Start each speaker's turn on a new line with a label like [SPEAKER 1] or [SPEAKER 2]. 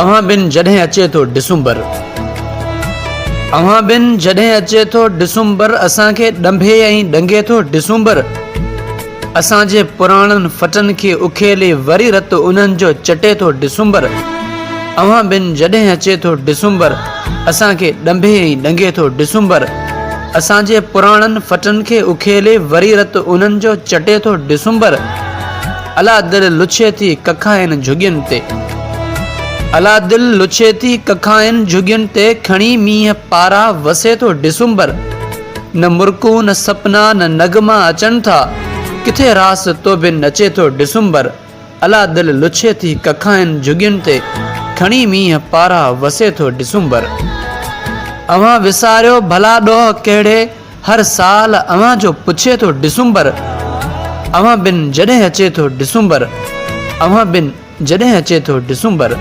[SPEAKER 1] अवां बिन जॾहिं अचे थो डिसंबर, अवां बिन जॾहिं अचे थो डिसंबर, असांखे ॾंभे ऐं ॾंगे थो डिसंबर। असांजे पुराणनि फटनि खे उखेले वरी रत उन्हनि जो चटे थो डिसंबर। अवां बिन जॾहिं अचे थो डिसंबर, असांखे ॾंभे ऐं ॾंगे थो डिसंबर। असांजे पुराणनि फटनि खे उखेले वरी रत उन्हनि जो चटे थो डिसंबर। अला दिल लुछे थी कखाइनि झुगियुनि ते, अला दिल लुछे थी कखाइनि झुगियुनि ते, खणी मींहं पारा वसे थो डिसंबर। न मुरकू न सपना न नगमा अचनि था, किथे रास तो बिन नचे थो डिसंबर। अला दिल लुछे थी कखाइनि झुगियुनि ते, खणी मींहं पारा वसे थो डिसंबर। अवां विसारियो भला ॾोह कहिड़े, हर साल अवां जो पुछे थो डिसंबर। अवां बिन जॾहिं अचे थो डिसंबर, अवां बिन जॾहिं अचे थो डिसंबर।